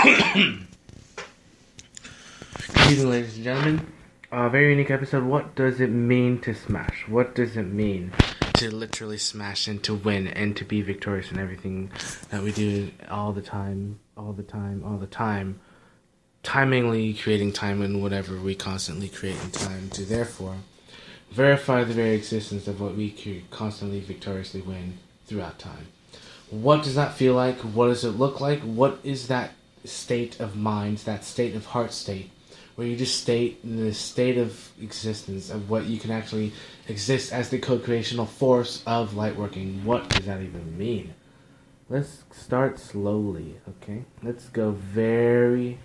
Good evening, ladies and gentlemen. A very unique episode. What does it mean to smash? What does it mean to literally smash and to win and to be victorious in everything that we do all the time? Timingly creating time in whatever we constantly create in time to therefore verify the very existence of what we constantly victoriously win throughout time. What does that feel like? What does it look like? What is that state of mind, that state of heart state, where you just state in the state of existence of what you can actually exist as the co-creational force of light working? What does that even mean? Let's start slowly, okay? Let's go very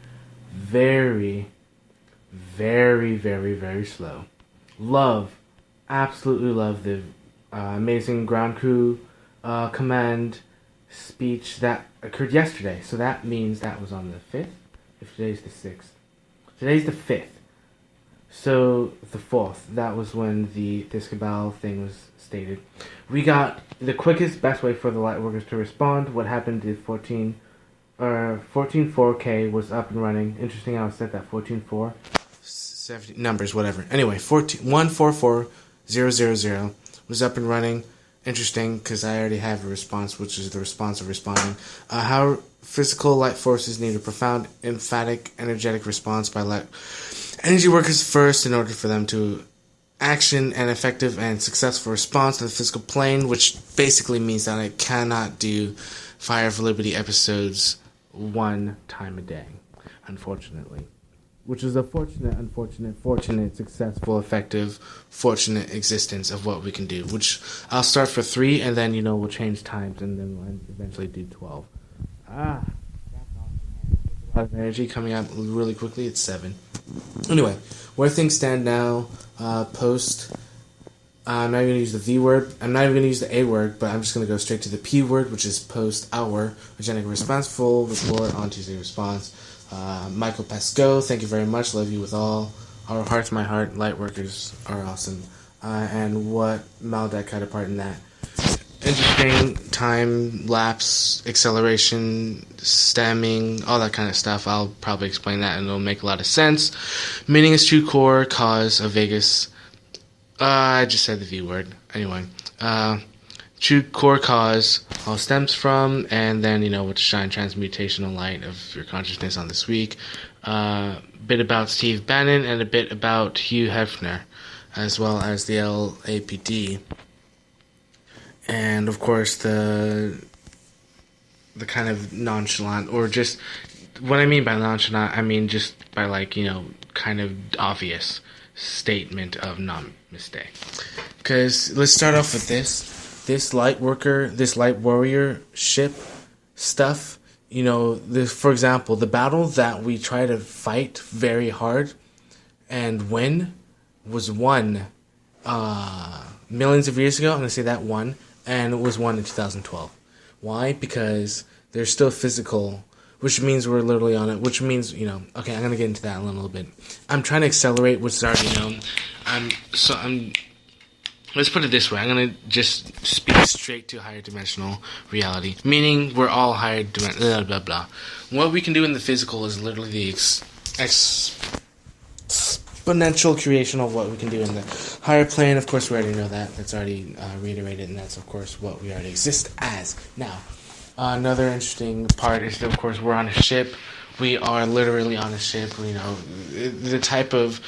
slow. Absolutely love the amazing ground crew command speech that occurred yesterday. So that means that was on the 5th. If today's the 6th. Today's the 5th. So the 4th, that was when this cabal thing was stated. We got the quickest, best way for the lightworkers to respond. What happened to 14.4K was up and running. Interesting how I said that, 14.4. 70 numbers, whatever. Anyway, 144.000 was up and running. Interesting, because I already have a response, which is the response of responding. How physical light forces need a profound, emphatic, energetic response by light energy workers first in order for them to action an effective and successful response to the physical plane, which basically means that I cannot do Fire of Liberty episodes one time a day, unfortunately. Which is a fortunate, successful, effective, fortunate existence of what we can do. Which I'll start for 3, and then, we'll change times, and then we'll eventually do 12. That's awesome, man. A lot of energy coming out really quickly. It's 7. Anyway, where things stand now, post... I'm not even going to use the V word. I'm not even going to use the A word, but I'm just going to go straight to the P word, which is post our Agenic Response full report on Tuesday Response. Michael Pascoe, thank you very much. Love you with all our hearts, my heart. Lightworkers are awesome. And what Maldek had a part in that. Interesting time lapse, acceleration, stemming, all that kind of stuff. I'll probably explain that and it'll make a lot of sense. Meaning is true core, cause of Vegas. I just said the V word. Anyway, true core cause all stems from, and then, what to shine transmutational light of your consciousness on this week. A bit about Steve Bannon and a bit about Hugh Hefner, as well as the LAPD. And, of course, the kind of nonchalant, or just, what I mean by nonchalant, I mean just by, kind of obvious statement of namaste. Because let's start off with this light warrior ship stuff. For example, the battle that we try to fight very hard and win was won millions of years ago. I'm going to say that won, and it was won in 2012. Why? Because they're still physical, which means we're literally on it, which means, okay, I'm going to get into that in a little bit. I'm trying to accelerate what's already known. Let's put it this way. I'm going to just speak straight to higher dimensional reality, meaning we're all higher dimensional, blah, blah, blah. What we can do in the physical is literally the exponential creation of what we can do in the higher plane. Of course, we already know that. That's already reiterated, and that's, of course, what we already exist as. Now, another interesting part is that, of course, we're on a ship. We are literally on a ship. The type of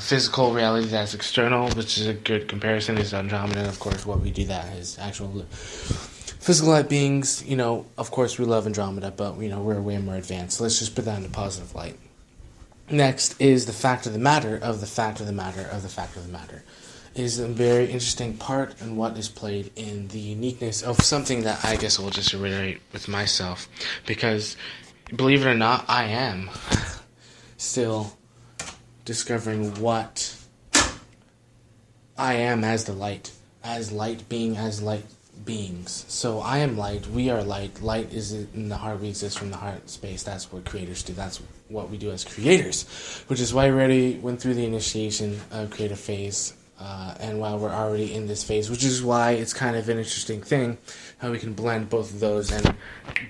physical reality that's external, which is a good comparison, is Andromeda. Of course, what we do that is actual physical light beings. Of course, we love Andromeda, but, we're way more advanced. So let's just put that in a positive light. Next is the fact of the matter of the fact of the matter of the fact of the matter. Is a very interesting part in what is played in the uniqueness of something that I guess I'll just reiterate with myself, because believe it or not, I am still discovering what I am as the light, as light beings. So I am light, we are light. Light is in the heart, we exist from the heart space. That's what creators do. That's what we do as creators, which is why we already went through the initiation of creative phase and while we're already in this phase, which is why it's kind of an interesting thing how we can blend both of those. And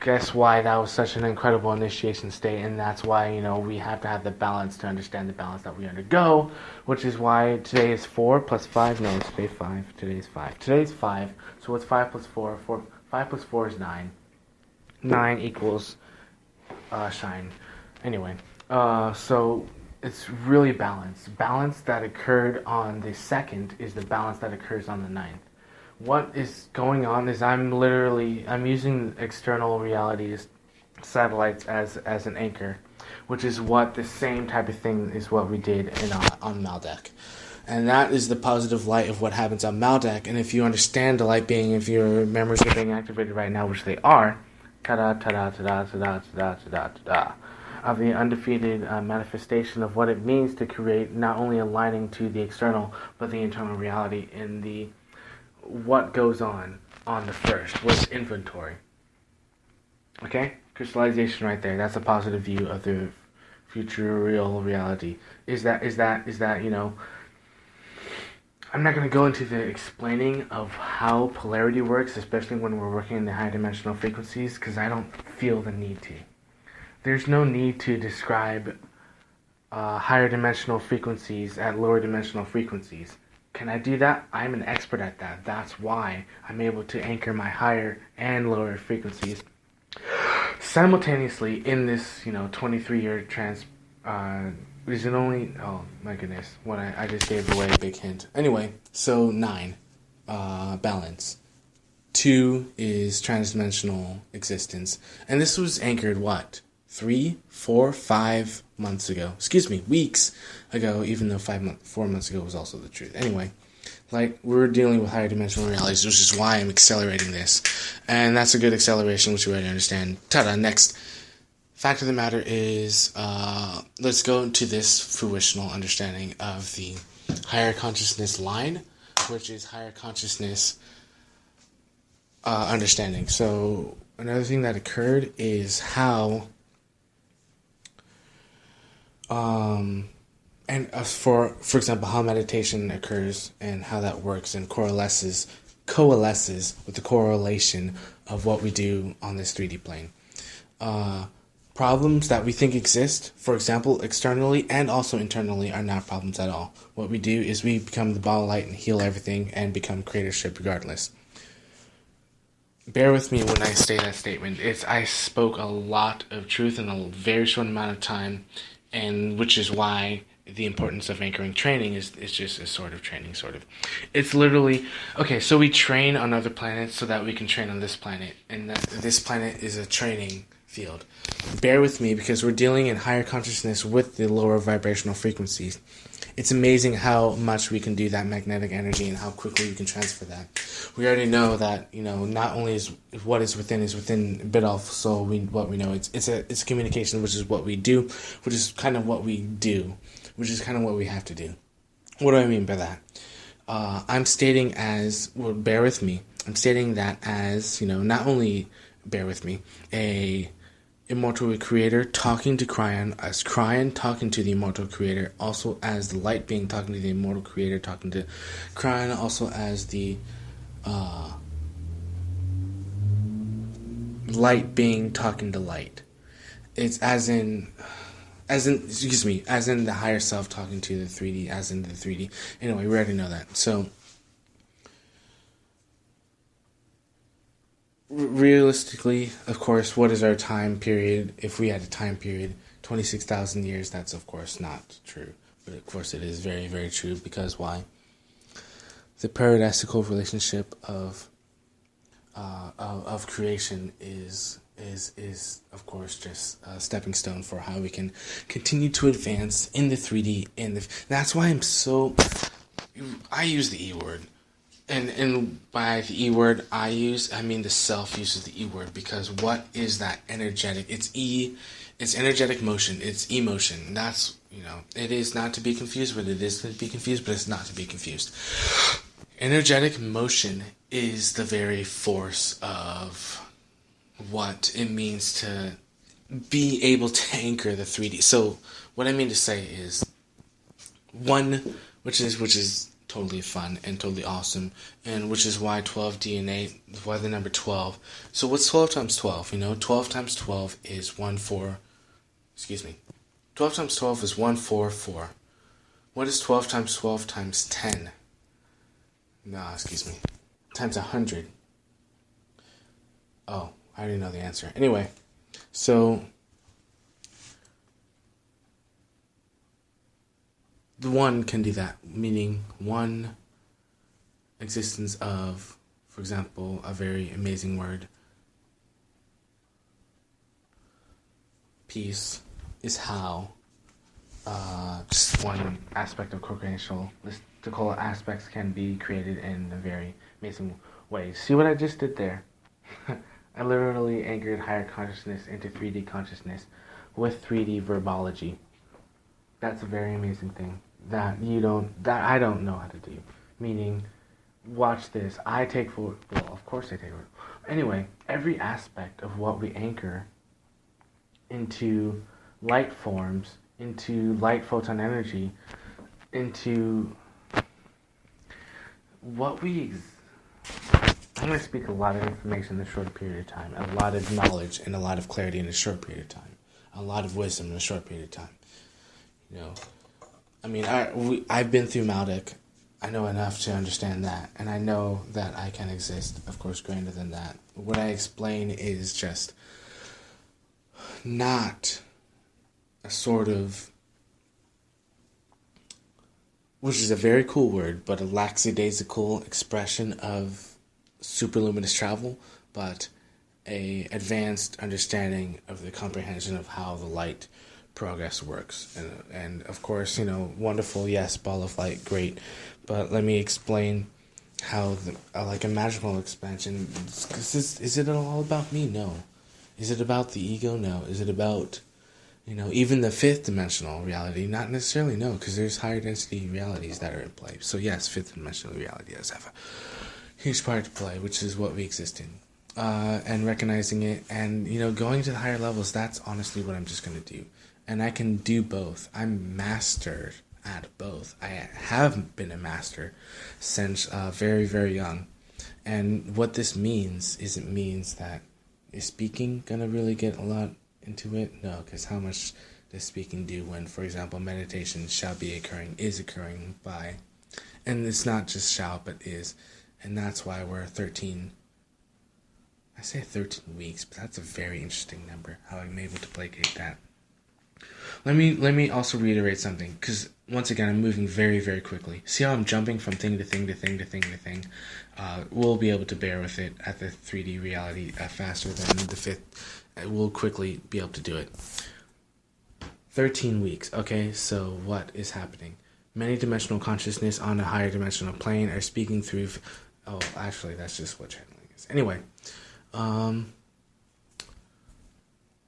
guess why that was such an incredible initiation state, and that's why we have to have the balance to understand the balance that we undergo, which is why today is 4 plus 5. No, today 5. Today's 5. Today's 5. So what's 5 plus 4? 5 plus 4 is 9. 9 equals shine. Anyway, so it's really balanced. Balance that occurred on the 2nd is the balance that occurs on the 9th. What is going on is I'm using external realities, satellites as an anchor, which is what the same type of thing is what we did on Maldek. And that is the positive light of what happens on Maldek. And if you understand the light being, if your memories are being activated right now, which they are, ta-da, ta-da, ta-da, ta-da, ta-da, ta-da, ta-da, of the undefeated manifestation of what it means to create not only aligning to the external, but the internal reality in the what goes on the first, what's inventory. Okay? Crystallization right there. That's a positive view of the future real reality. Is that I'm not going to go into the explaining of how polarity works, especially when we're working in the high dimensional frequencies, because I don't feel the need to. There's no need to describe higher dimensional frequencies at lower dimensional frequencies. Can I do that? I'm an expert at that. That's why I'm able to anchor my higher and lower frequencies simultaneously in this 23-year is it only... Oh, my goodness. I just gave away a big hint. Anyway, so 9. Balance. 2 is transdimensional existence. And this was anchored, 3, 4, 5 months ago. Weeks ago, even though 4 months ago was also the truth. Anyway, we're dealing with higher dimensional realities, which is why I'm accelerating this. And that's a good acceleration, which we already understand. Ta-da, next. Fact of the matter is, let's go into this fruitional understanding of the higher consciousness line, which is higher consciousness understanding. So another thing that occurred is how, for example, how meditation occurs and how that works and coalesces with the correlation of what we do on this 3D plane. Problems that we think exist, for example, externally and also internally, are not problems at all. What we do is we become the ball of light and heal everything and become creatorship regardless. Bear with me when I say that statement. I spoke a lot of truth in a very short amount of time, and which is why the importance of anchoring training is just a sort of training, It's literally, okay, so we train on other planets so that we can train on this planet, and this planet is a training field. Bear with me because we're dealing in higher consciousness with the lower vibrational frequencies. It's amazing how much we can do that magnetic energy and how quickly we can transfer that. We already know that, not only is what is within bit also what we know. It's communication, which is what we do, which is kind of what we do, which is kind of what we have to do. What do I mean by that? I'm stating bear with me. I'm stating that as, not only, bear with me, a immortal creator talking to Cryon, as Cryon talking to the immortal creator, also as the light being talking to the immortal creator, talking to Cryon, also as the light being talking to light. It's as in the higher self talking to the 3D, as in the 3D. Anyway, we already know that. So, realistically, of course, what is our time period? If we had a time period, 26,000 years, that's of course not true. But of course it is very, very true, because why? The paradisical relationship of creation is of course just a stepping stone for how we can continue to advance in the 3D. That's why I use the E word. And by the E word I mean the self uses the E word, because what is that energetic? It's energetic motion. It's emotion. That's, it is not to be confused, but it is to be confused, but it's not to be confused. Energetic motion is the very force of what it means to be able to anchor the 3D. So what I mean to say is, one, which is totally fun and totally awesome, and which is why 12 DNA, why the number 12. So what's 12 times 12? 12 times 12 is 12 times 12 is 144. What is 12 times 12 times 10? Times 100. Oh, I already know the answer. Anyway, so the one can do that, meaning one existence of, for example, a very amazing word, peace, is how just one aspect of co-creational listicle aspects can be created in a very amazing way. See what I just did there? I literally anchored higher consciousness into 3D consciousness with 3D verbology. That's a very amazing thing that I don't know how to do. Meaning, watch this. Of course I take for. Anyway, every aspect of what we anchor into light forms, into light photon energy, into what I'm going to speak a lot of information in a short period of time, a lot of knowledge and a lot of clarity in a short period of time, a lot of wisdom in a short period of time. I've been through Maldek. I know enough to understand that, and I know that I can exist, of course, greater than that. What I explain is just not a sort of, which is a very cool word, but a lackadaisical expression of superluminous travel, but a advanced understanding of the comprehension of how the light progress works. And of course, wonderful, yes, ball of light, great, but let me explain how like a magical expansion, is it all about me? No. Is it about the ego? No. Is it about even the fifth dimensional reality? Not necessarily, no, because there's higher density realities that are in play. So yes, fifth dimensional reality does have a huge part to play, which is what we exist in. And recognizing it and, going to the higher levels, that's honestly what I'm just going to do. And I can do both. I'm mastered at both. I have been a master since very, very young. And what this means is it means that is speaking going to really get a lot into it? No, because how much does speaking do when, for example, meditation is occurring by, and it's not just shall, but is, and that's why we're 13, I say 13 weeks, but that's a very interesting number, how I'm able to placate that. Let me also reiterate something, because once again, I'm moving very, very quickly. See how I'm jumping from thing to thing to thing to thing to thing? We'll be able to bear with it at the 3D reality faster than the fifth. We'll quickly be able to do it. 13 weeks, okay? So what is happening? Many dimensional consciousness on a higher dimensional plane are speaking through... actually, that's just what channeling is. Anyway,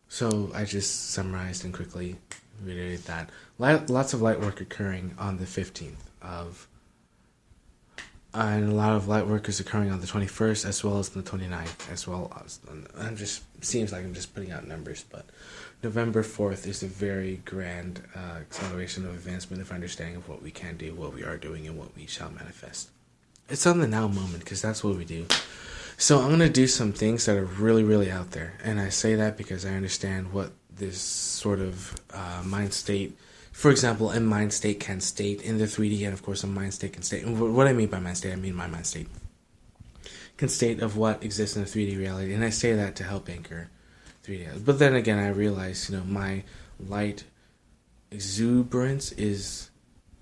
so I just summarized and quickly reiterated that. Lots of light work occurring on the 15th of... and a lot of light work is occurring on the 21st as well as the 29th, as well as... seems like I'm just putting out numbers, but November 4th is a very grand acceleration of advancement of understanding of what we can do, what we are doing, and what we shall manifest. It's on the now moment, because that's what we do. So I'm going to do some things that are really, really out there, and I say that because I understand what this sort of mind state... For example, a mind state can state in the 3D, and of course a mind state can state. And what I mean by mind state, I mean my mind state. Can state of what exists in a 3D reality, and I say that to help anchor 3D. But then again, I realize, my light exuberance is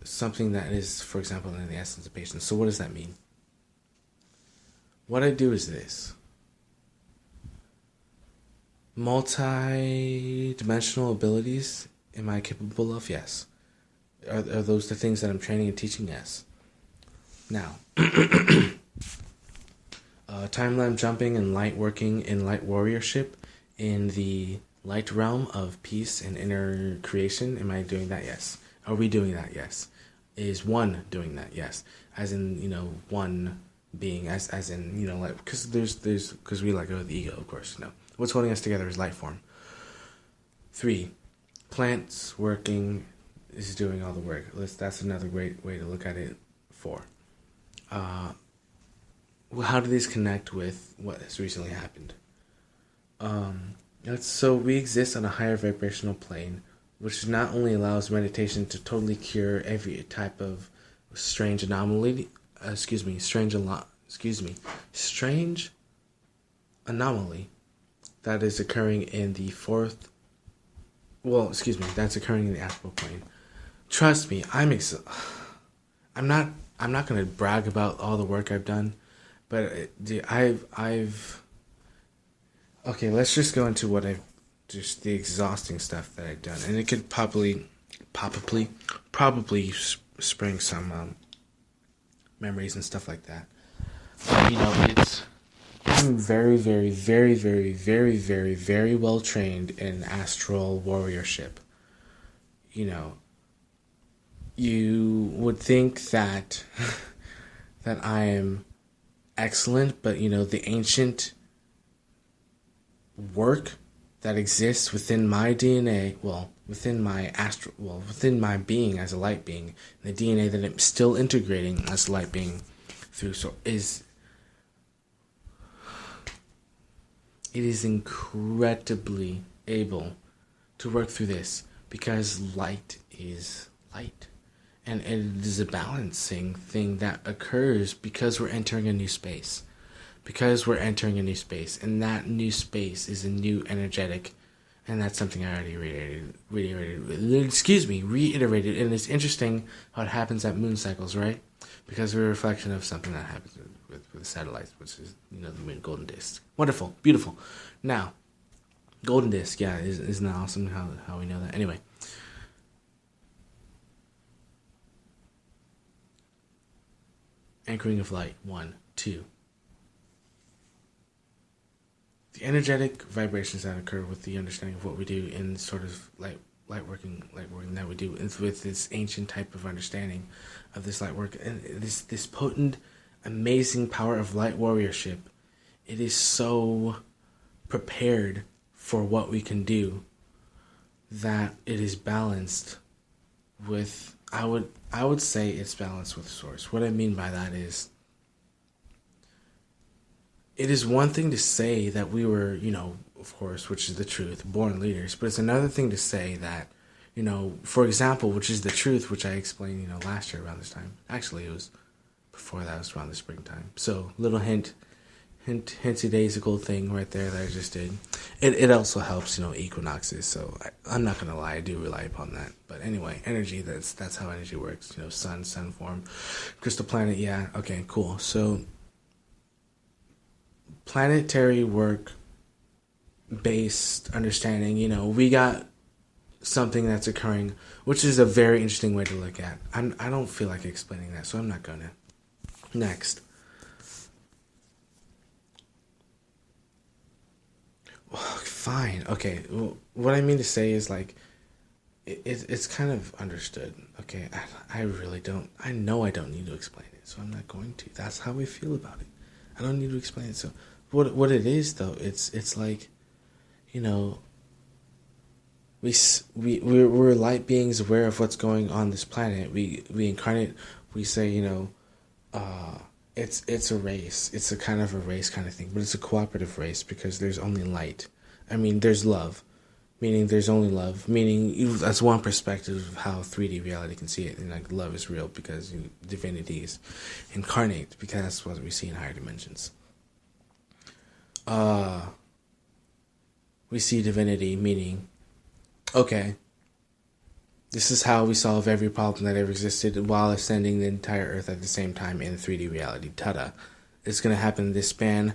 something that is, for example, in the essence of patience. So what does that mean? What I do is this. Multi-dimensional abilities... Am I capable of? Yes. Are those the things that I'm training and teaching? Yes. Now, timeline jumping and light working in light warriorship in the light realm of peace and inner creation. Am I doing that? Yes. Are we doing that? Yes. Is one doing that? Yes. As in, one being, as in, like, because because we let go of the ego, of course. No. What's holding us together is light form. 3. Plants working is doing all the work. That's another great way to look at it. 4. How do these connect with what has recently happened? So we exist on a higher vibrational plane, which not only allows meditation to totally cure every type of strange anomaly, strange anomaly that is occurring in the that's occurring in the astral plane. Trust me, I'm not going to brag about all the work I've done, but okay, let's just go into just the exhausting stuff that I've done, and it could probably spring some memories and stuff like that. I'm very, very, very, very, very, very, very well trained in astral warriorship. You would think that I am excellent, but the ancient work that exists within my DNA, within my being as a light being, the DNA that I'm still integrating as a light being through, it is incredibly able to work through this, because light is light. And it is a balancing thing that occurs because we're entering a new space. And that new space is a new energetic, and that's something I already reiterated. And it's interesting how it happens at moon cycles, right? Because we're a reflection of something that happens with the satellites, which is, the moon golden disk. Wonderful, beautiful. Now, golden disk, yeah, isn't that awesome how we know that? Anyway. Anchoring of light, 1, 2. The energetic vibrations that occur with the understanding of what we do in sort of light working that we do with this ancient type of understanding of this light work, and this potent, amazing power of light warriorship. It is so prepared for what we can do that it is balanced with, I would say it's balanced with source. What I mean by that is, it is one thing to say that we were, of course, which is the truth, born leaders, but it's another thing to say that, for example, which is the truth, which I explained, last year around this time. Actually, it was before that, it was around the springtime. So, little hinty daisical thing right there that I just did. It also helps, equinoxes. So I'm not gonna lie, I do rely upon that. But anyway, energy. That's how energy works. Sun form, crystal planet. Yeah. Okay. Cool. So planetary work based understanding. We got something that's occurring, which is a very interesting way to look at. I don't feel like explaining that, so I'm not gonna. Next. Fine. Okay. Well, what I mean to say is, it's kind of understood. Okay. I really don't. I know I don't need to explain it, so I'm not going to. That's how I feel about it. I don't need to explain it. So, what it is though, it's like, we're light beings aware of what's going on this planet. We incarnate. We say, it's a race. It's a kind of a race kind of thing, but it's a cooperative race because there's only light. I mean, there's love, meaning there's only love, meaning that's one perspective of how 3D reality can see it. And love is real because divinity is incarnate, because that's what we see in higher dimensions. We see divinity, meaning, okay, this is how we solve every problem that ever existed while ascending the entire Earth at the same time in 3D reality. Ta-da. It's going to happen in this span.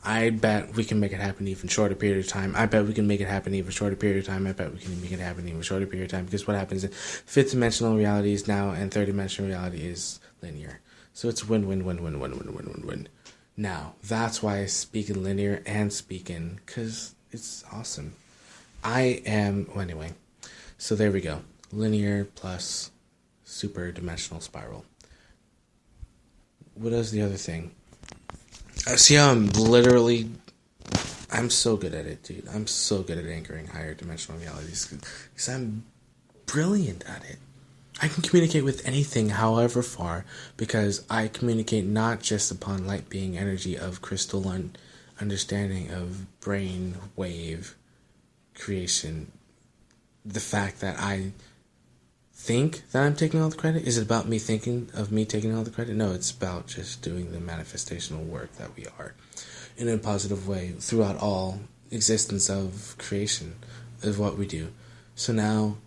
I bet we can make it happen even shorter period of time. I bet we can make it happen even shorter period of time. I bet we can make it happen even shorter period of time, because what happens in fifth dimensional reality is now, and third dimensional reality is linear. So it's win. Now, that's why I speak in linear and speak in, because it's awesome. Anyway. So there we go. Linear plus super dimensional spiral. What is the other thing? See how I'm so good at it, dude. I'm so good at anchoring higher dimensional realities because I'm brilliant at it. I can communicate with anything, however far, because I communicate not just upon light being energy of crystal understanding of brain wave creation. The fact that I think that I'm taking all the credit, is it about me thinking of me taking all the credit? No, it's about just doing the manifestational work that we are in a positive way throughout all existence of creation is what we do. So now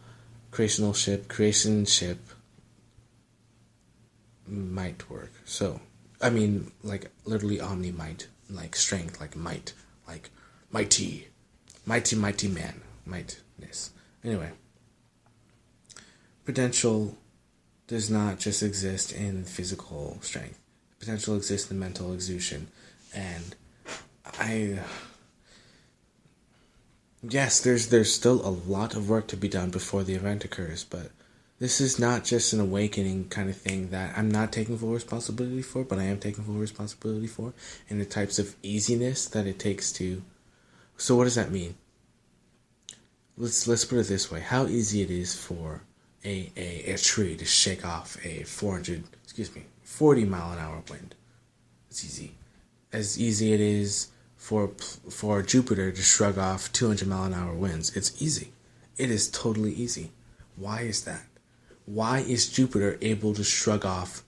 creationship might work. So, I mean, like, literally omni-might, like strength, like might, like mighty man, mightness. Anyway, potential does not just exist in physical strength. Potential exists in mental exusion. And yes, there's still a lot of work to be done before the event occurs, but this is not just an awakening kind of thing that I'm not taking full responsibility for, but I am taking full responsibility for, and the types of easiness that it takes to. So what does that mean? Let's put it this way: how easy it is for a tree to shake off a 40 mile an hour wind. It's easy. As easy it is for Jupiter to shrug off 200 mile an hour winds. It's easy. It is totally easy. Why is that? Why is Jupiter able to shrug off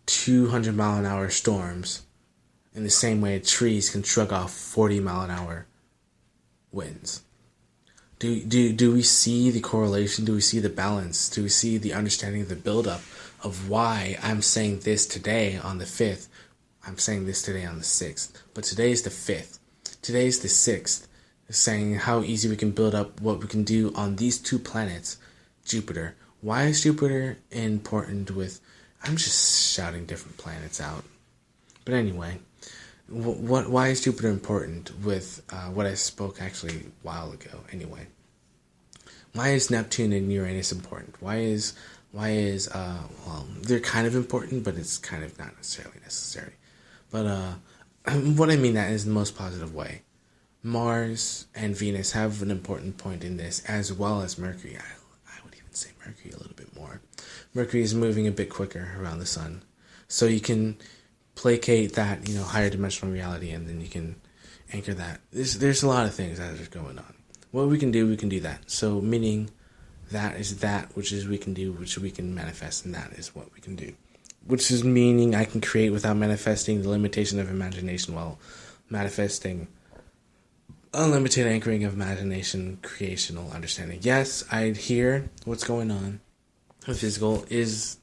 200 mile an hour storms in the same way trees can shrug off 40 mile an hour winds? Do we see the correlation? Do we see the balance? Do we see the understanding of the buildup of why I'm saying this today on the 5th? I'm saying this today on the 6th. But today is the 5th. Today is the 6th. Saying how easy we can build up what we can do on these two planets, Jupiter. Why is Jupiter important with... I'm just shouting different planets out. But anyway, why is Jupiter important with what I spoke actually a while ago? Anyway, why is Neptune and Uranus important? Why is well, they're kind of important, but it's kind of not necessarily necessary. But what I mean that is the most positive way. Mars and Venus have an important point in this, as well as Mercury. I would even say Mercury a little bit more. Mercury is moving a bit quicker around the sun, so you can placate that, higher dimensional reality, and then you can anchor that. There's a lot of things that are going on. What we can do that. So meaning that is that which is we can do, which we can manifest, and that is what we can do. Which is meaning I can create without manifesting the limitation of imagination while manifesting unlimited anchoring of imagination, creational understanding. Yes, I hear what's going on. The physical is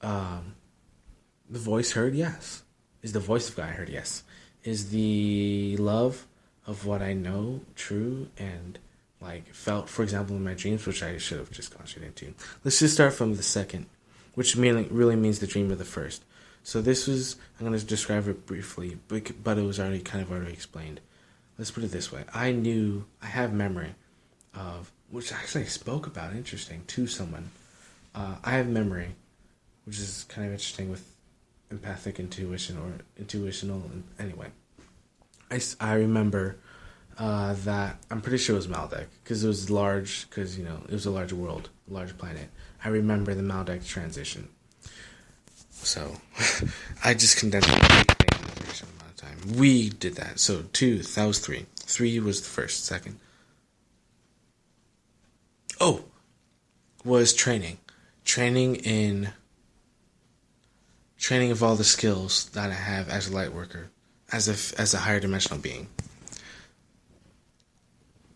the voice heard, yes. Is the voice of God heard, yes. Is the love of what I know true and felt, for example, in my dreams, which I should have just gone straight into. Let's just start from the second, which really means the dream of the first. So this was, I'm going to describe it briefly, but it was already explained. Let's put it this way. I have memory of, which actually I spoke about, interesting, to someone. I have memory, which is kind of interesting with empathic intuition or intuitional. Anyway, I remember that, I'm pretty sure it was Maldek, because it was large, because, it was a large world, a large planet. I remember the Maldek transition. So, I just condensed everything in a very short amount of time. We did that. So, that was 3. 3 was the first. Second. Was training. Training of all the skills that I have as a light worker, as a higher dimensional being.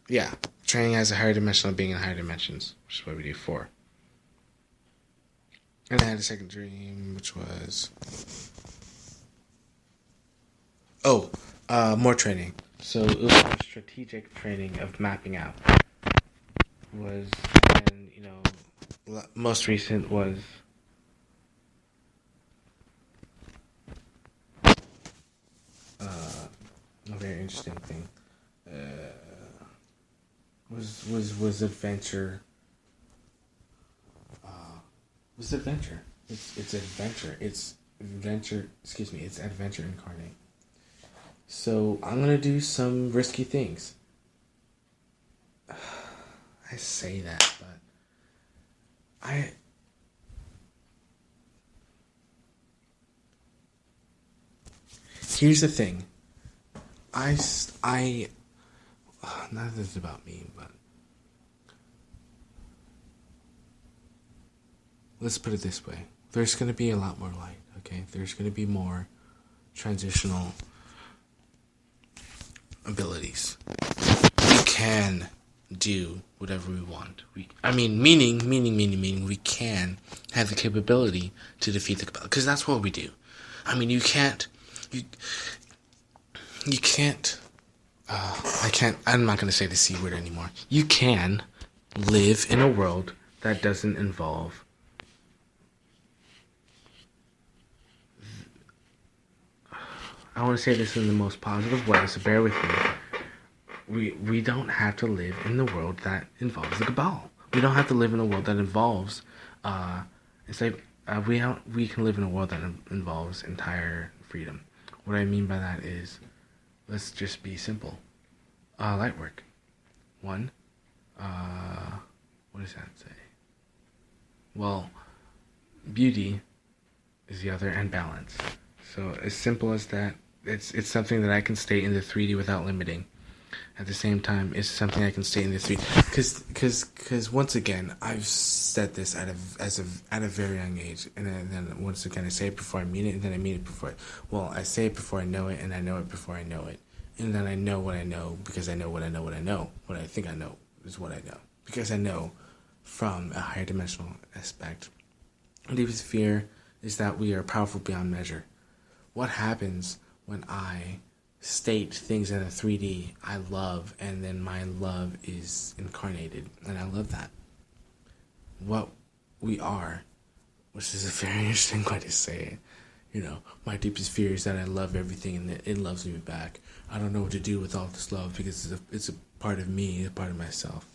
Yeah, training as a higher dimensional being in higher dimensions, which is what we do 4. And I had a second dream, which was... more training. So it was a strategic training of mapping out. Most recent was... a very interesting thing. Was adventure... It's adventure. It's adventure. It's adventure. Excuse me. It's adventure incarnate. So I'm gonna do some risky things. I say that, but I Here's the thing. I not that it's about me, but let's put it this way. There's going to be a lot more light, okay? There's going to be more transitional abilities. We can do whatever we want. Meaning, we can have the capability to defeat the Cabal, because that's what we do. I mean, you can't, I'm not going to say the C word anymore. You can live in a world that doesn't involve I want to say this in the most positive way, so bear with me. We don't have to live in the world that involves the Cabal. We don't have to live in a world that involves, we can live in a world that involves entire freedom. What I mean by that is, let's just be simple. Light work. One. What does that say? Well, beauty is the other, and balance. So as simple as that, it's something that I can state in the 3D without limiting. At the same time, it's something I can state in the 3D because once again, I've said this at a very young age, and then once again I say it before I mean it, and then I mean it before. I say it before I know it, and I know it before I know it, and then I know what I know because I know what I know what I know. What I think I know is what I know because I know from a higher dimensional aspect. The deepest fear is that we are powerful beyond measure. What happens when I state things in a 3D I love, and then my love is incarnated, and I love that. What we are, which is a very interesting way to say it. My deepest fear is that I love everything and that it loves me back. I don't know what to do with all this love because it's a part of me, a part of myself.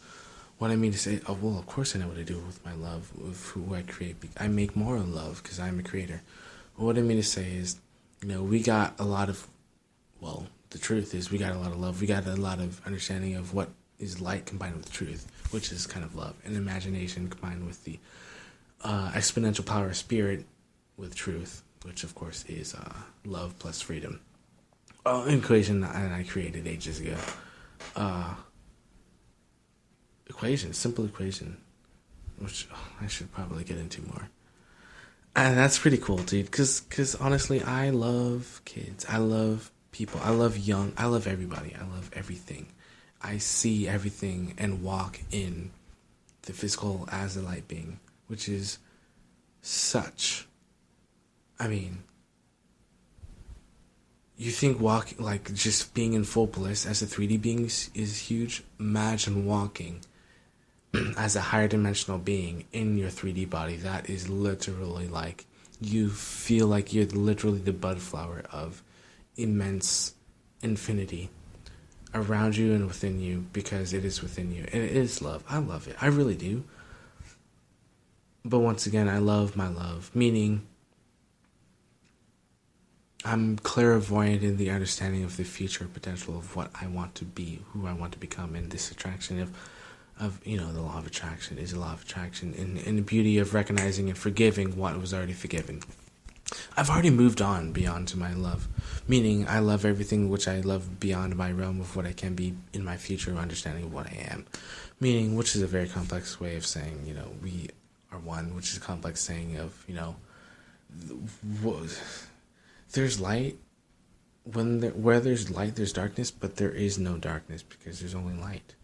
What I mean to say, of course I know what to do with my love, with who I create. I make more love because I'm a creator. What I mean to say is, we got a lot of, the truth is we got a lot of love. We got a lot of understanding of what is light combined with truth, which is kind of love, and imagination combined with the exponential power of spirit with truth, which of course is love plus freedom. An equation that I created ages ago. Simple equation, which I should probably get into more. And that's pretty cool, dude, because honestly, I love kids. I love people. I love I love everybody. I love everything. I see everything and walk in the physical as a light being, which is such, you think just being in full bliss as a 3D being is huge? Imagine walking as a higher dimensional being in your 3D body. That is literally you feel like you're literally the bud flower of immense infinity around you and within you, because it is within you. And it is love. I love it. I really do. But once again, I love my love, meaning I'm clairvoyant in the understanding of the future potential of what I want to be, who I want to become, and this attraction of the law of attraction is a law of attraction, and the beauty of recognizing and forgiving what was already forgiven. I've already moved on beyond to my love, meaning I love everything which I love beyond my realm of what I can be in my future understanding of what I am, meaning, which is a very complex way of saying, we are one, which is a complex saying of, there's light. Where there's light, there's darkness, but there is no darkness because there's only light.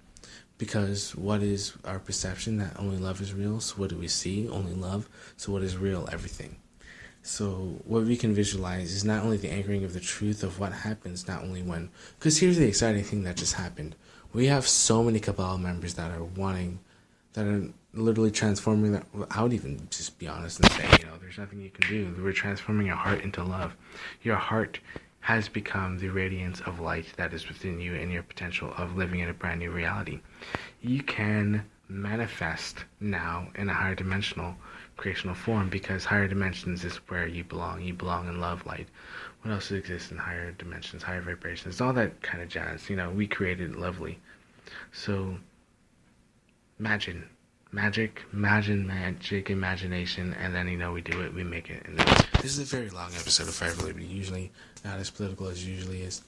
Because what is our perception? That only love is real. So what do we see? Only love. So what is real? Everything. So what we can visualize is not only the anchoring of the truth of what happens, not only when... Because here's the exciting thing that just happened. We have so many Cabal members that are literally transforming that. I would even just be honest and say, there's nothing you can do. We're transforming your heart into love. Your heart has become the radiance of light that is within you and your potential of living in a brand new reality. You can manifest now in a higher dimensional creational form, because higher dimensions is where you belong. You belong in love, light. What else exists in higher dimensions, higher vibrations, all that kind of jazz. We created it lovely. So imagine magic, imagination, and then we do it, we make it. And this is a very long episode of Fire Liberty, usually not as political as it usually is.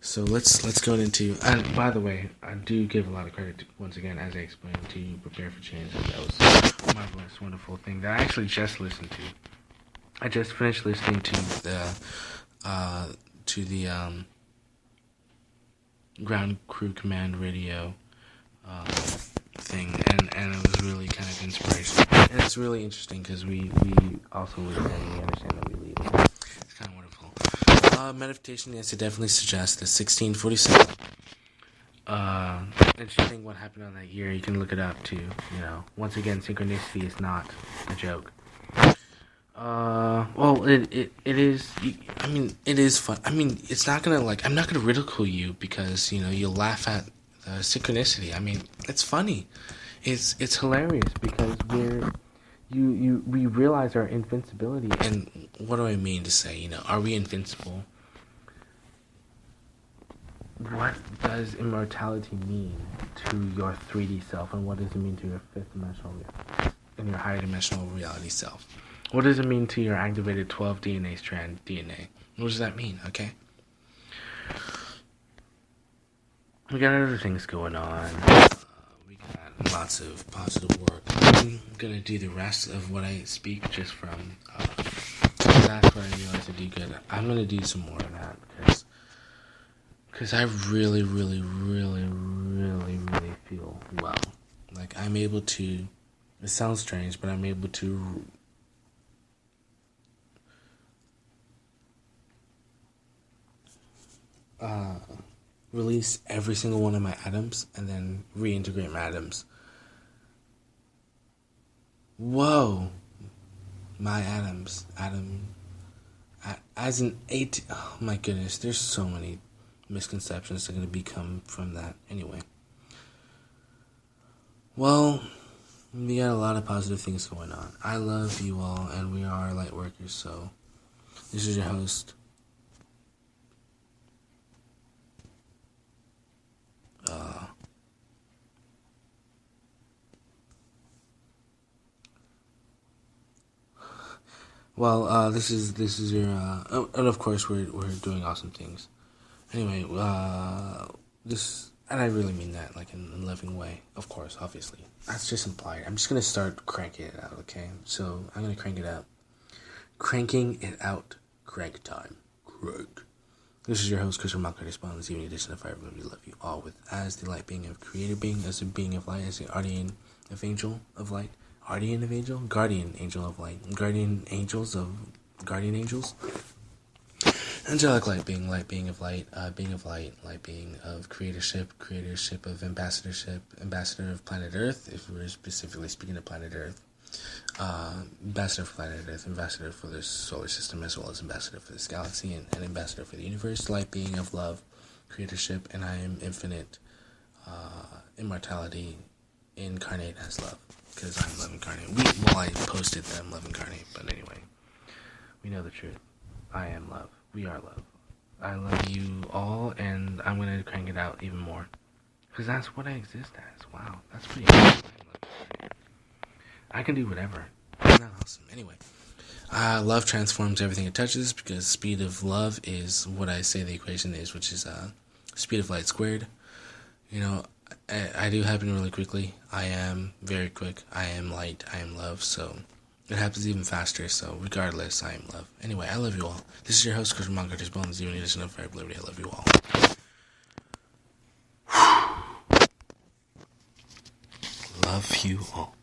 So let's go into. And by the way, I do give a lot of credit to, once again, as I explained to you, Prepare for Change. That was a marvelous, wonderful thing that I actually just listened to. I just finished listening to the Ground Crew Command Radio thing, and it was really kind of inspirational. And it's really interesting because we also understand that we lead. It's kind of wonderful. Meditation, yes, it definitely suggests that 1647. Interesting what happened on that year. You can look it up too. Once again, synchronicity is not a joke. Well, it is. I mean, it is fun. I mean, it's not gonna I'm not gonna ridicule you because you'll laugh at the synchronicity. I mean, it's funny. It's hilarious because we realize our invincibility. And what do I mean to say? Are we invincible? What does immortality mean to your 3D self, and what does it mean to your fifth dimensional and your higher dimensional reality self? What does it mean to your activated 12 DNA strand DNA? What does that mean? Okay. We got other things going on. We got lots of positive work. I'm gonna do the rest of what I speak just from. That's what I realized I do good. I'm gonna do some more of that because I really, really, really, really, really feel well. Like I'm able to. It sounds strange, but I'm able to. Release every single one of my atoms and then reintegrate my atoms. Whoa. My atoms. As an 8. Oh my goodness, there's so many misconceptions that are going to become from that. Anyway. Well, we got a lot of positive things going on. I love you all, and we are light workers, so this is your host. This is your and of course we're doing awesome things. Anyway, and I really mean that, like in a loving way. Of course, obviously, that's just implied. I'm just gonna start cranking it out. Okay, so I'm gonna crank it out. Cranking it out. Crank time. Crank. This is your host, Christian Malcolm Respond. This evening edition of Fire Liberty. Love you all with as the light being of creator being, as a being of light, as the guardian of angel of light. Guardian of angel? Guardian angel of light. Guardian angels of guardian angels. Angelic light being of light, light being of creatorship of ambassadorship, ambassador of planet Earth, if we're specifically speaking of planet Earth. Ambassador for planet Earth, ambassador for the solar system, as well as ambassador for this galaxy, and ambassador for the universe. Light being of love, creatorship, and I am infinite, immortality, incarnate as love, because I'm love incarnate. I posted that I'm love incarnate, but anyway, we know the truth. I am love. We are love. I love you all, and I'm gonna crank it out even more, because that's what I exist as. Wow, that's pretty awesome. I can do whatever. Isn't that awesome? Anyway, love transforms everything it touches, because speed of love is what I say the equation is, which is speed of light squared. I do happen really quickly. I am very quick. I am light. I am love. So it happens even faster. So regardless, I am love. Anyway, I love you all. This is your host, Christian Moncardis Bones, evening edition of Fire Liberty. I love you all. Love you all.